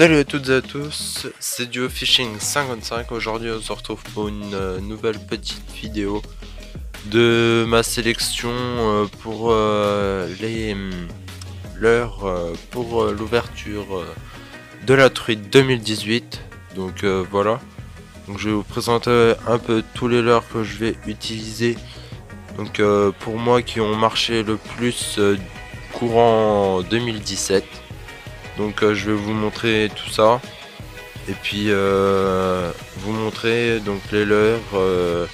Salut à toutes et à tous, c'est Duo Fishing 55. Aujourd'hui on se retrouve pour une nouvelle petite vidéo de ma sélection pour l'heure pour l'ouverture de la truite 2018. Donc voilà, donc je vais vous présenter un peu tous les leurres que je vais utiliser. Donc pour moi qui ont marché le plus courant 2017. Donc je vais vous montrer tout ça et puis vous montrer donc les leurres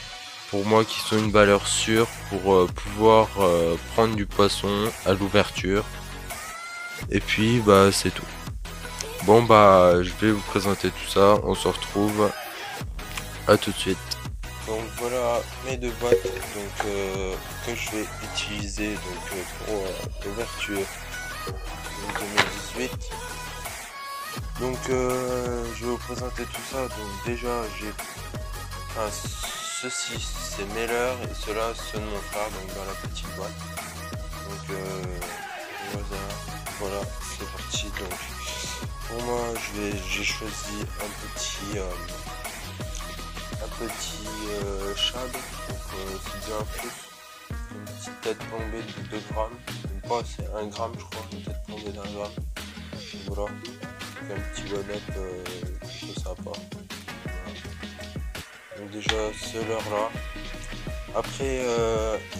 pour moi qui sont une valeur sûre pour pouvoir prendre du poisson à l'ouverture. Et puis bah c'est tout. Bon bah je vais vous présenter tout ça, on se retrouve à tout de suite. Donc voilà mes deux boîtes donc, que je vais utiliser donc, pour l'ouverture 2018. Donc je vais vous présenter tout ça. Donc déjà j'ai ceci c'est mes leurres et cela ceux de mon frère donc dans la petite boîte. Donc voilà c'est parti. Donc pour moi j'ai choisi un petit shad. Donc c'est bien plus une petite tête plombée de 2 grammes. Même pas, c'est 1 gramme je crois, une tête plombée d'1 gramme. Donc voilà. Un petit bonnet plutôt sympa. Voilà. Donc déjà ce leurre là. Après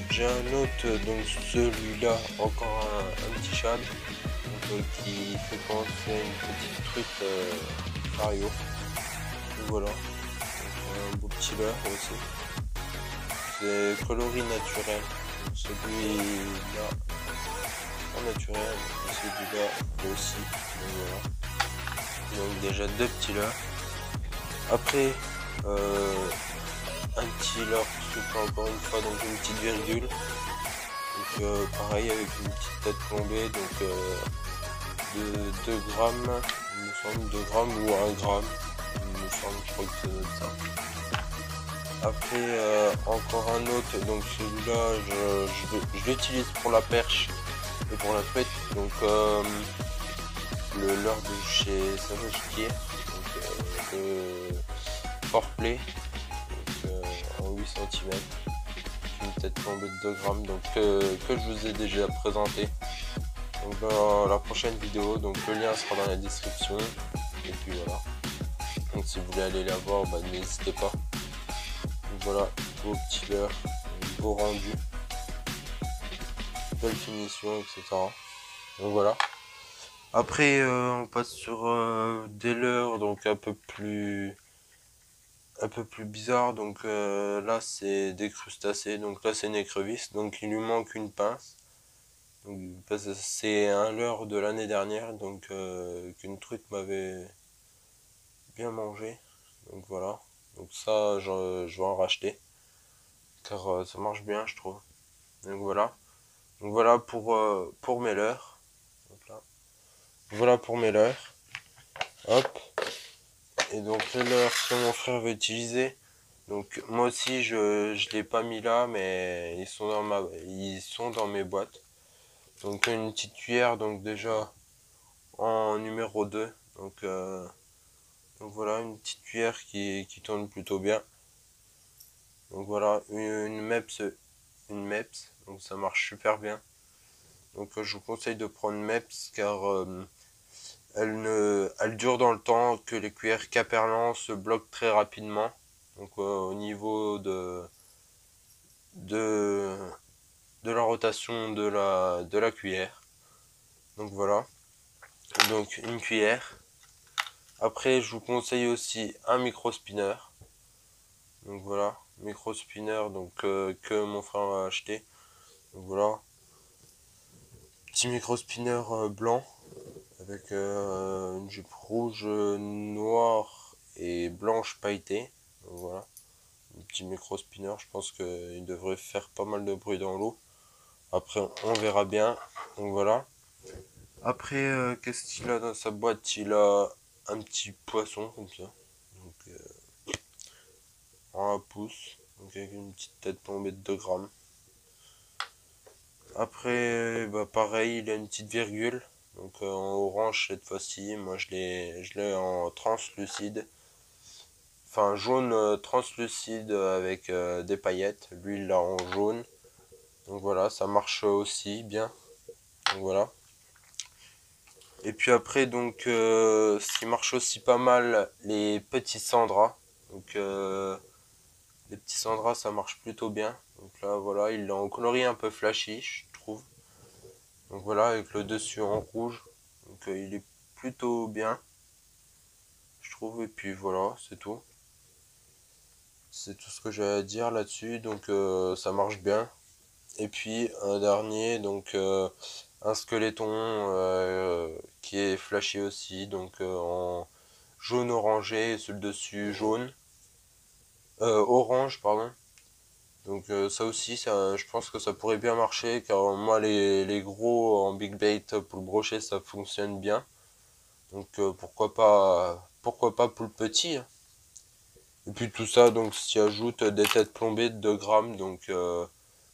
j'ai un autre, donc celui-là encore un petit shad qui fait penser à une petite truite fario. Donc voilà. Donc, un beau petit leurre aussi. C'est coloris naturel. Donc celui-là pas naturel, celui-là aussi. Donc voilà. Donc déjà deux petits leurres. Après un petit leurre encore une fois donc une petite virgule. Donc pareil avec une petite tête plombée donc de 2 grammes, il me semble 2 grammes ou 1 gramme. Il me semble, je crois que c'est ça. Après encore un autre, donc celui-là je l'utilise pour la perche et pour la truite. Donc le leurre de chez Savage Gear, donc de Forplay, donc en 8 cm, une tête plombée de 2 grammes, donc que je vous ai déjà présenté. Donc dans la prochaine vidéo, donc le lien sera dans la description. Et puis voilà. Donc si vous voulez aller la voir, bah, n'hésitez pas. Donc voilà, beau petit leurre, beau rendu, belle finition, etc. Donc voilà. Après on passe sur des leurres donc un peu plus bizarre. Donc là c'est des crustacés, donc là c'est une écrevisse, donc il lui manque une pince. C'est un leurre de l'année dernière, donc qu'une truite m'avait bien mangé. Donc voilà, donc ça je vais en racheter car ça marche bien je trouve. Donc voilà pour mes leurres. Voilà pour mes leurres. Hop. Et donc les leurres que mon frère veut utiliser. Donc moi aussi je l'ai pas mis là, mais ils sont dans mes boîtes. Donc une petite cuillère, donc déjà en numéro 2. Donc voilà une petite cuillère qui tourne plutôt bien. Donc voilà une MEPS, donc ça marche super bien. Donc je vous conseille de prendre MEPS car elle dure dans le temps, que les cuillères Caperlan se bloquent très rapidement. Donc au niveau de la rotation de la cuillère. Donc voilà. Donc une cuillère. Après je vous conseille aussi un micro spinner. Donc voilà, micro spinner donc que mon frère m'a acheté. Donc voilà. Petit micro spinner blanc avec une jupe rouge, noire et blanche pailletée. Donc voilà. Un petit micro spinner, je pense qu'il devrait faire pas mal de bruit dans l'eau. Après on verra bien. Donc voilà. Après qu'est-ce qu'il a dans sa boîte? Il a un petit poisson comme ça. Donc en 1 pouce. Donc avec une petite tête plombée de 2 grammes. Après bah pareil, il a une petite virgule. donc en orange cette fois-ci. Moi je l'ai en translucide, enfin jaune translucide avec des paillettes. Lui il l'a en jaune, donc voilà, ça marche aussi bien. Donc voilà. Et puis après, donc, ce qui marche aussi pas mal, les petits Sandra. Donc, les petits Sandra, ça marche plutôt bien. Donc là, voilà, il l'a en coloris un peu flashy, je trouve. Donc voilà, avec le dessus en rouge. Donc, il est plutôt bien, je trouve. Et puis voilà, c'est tout. C'est tout ce que j'ai à dire là-dessus. Donc, ça marche bien. Et puis, un dernier, donc, un squeletton qui est flashy aussi. Donc, en jaune orangé et sur le dessus jaune, orange pardon. Donc ça aussi, ça, je pense que ça pourrait bien marcher car moi les gros en big bait pour le brochet ça fonctionne bien. Donc pourquoi pas pour le petit, hein. Et puis tout ça donc s'y ajoute des têtes plombées de 2 grammes donc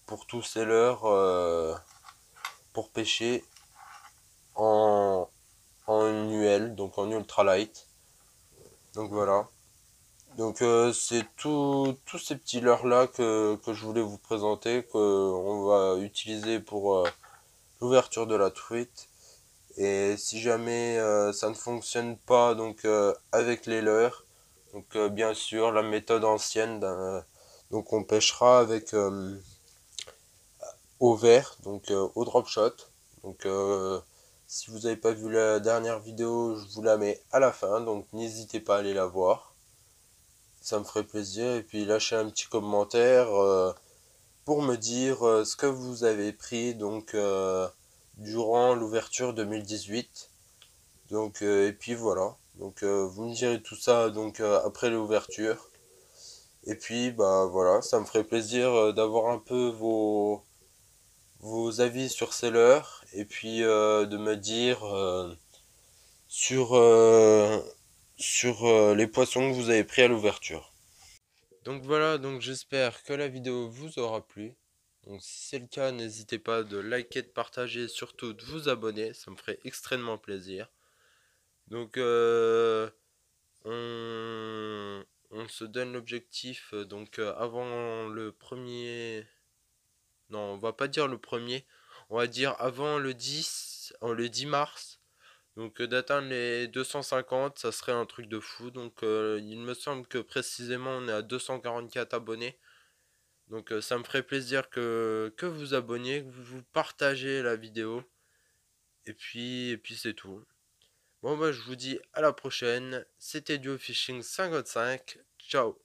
pour tous ces leurres pour pêcher en UL donc en ultralight. Donc voilà. Donc c'est tous ces petits leurres là que je voulais vous présenter, qu'on va utiliser pour l'ouverture de la truite. Et si jamais ça ne fonctionne pas donc avec les leurres, donc bien sûr la méthode ancienne, donc on pêchera avec au verre, donc au drop shot. Donc si vous n'avez pas vu la dernière vidéo, je vous la mets à la fin, donc n'hésitez pas à aller la voir. Ça me ferait plaisir. Et puis lâchez un petit commentaire pour me dire ce que vous avez pris donc durant l'ouverture 2018. Donc et puis voilà. Donc vous me direz tout ça donc après l'ouverture. Et puis bah voilà, ça me ferait plaisir d'avoir un peu vos avis sur ces leurres et puis de me dire sur les poissons que vous avez pris à l'ouverture. Donc voilà, donc j'espère que la vidéo vous aura plu. Donc si c'est le cas, n'hésitez pas de liker, de partager, et surtout de vous abonner, ça me ferait extrêmement plaisir. Donc on se donne l'objectif donc avant le premier. Non, on va pas dire le premier, on va dire avant le 10 mars. Donc d'atteindre les 250, ça serait un truc de fou. Donc il me semble que précisément on est à 244 abonnés. Donc ça me ferait plaisir que vous abonniez, que vous partagez la vidéo. Et puis c'est tout. Bon bah je vous dis à la prochaine. C'était Duo Fishing 55. Ciao.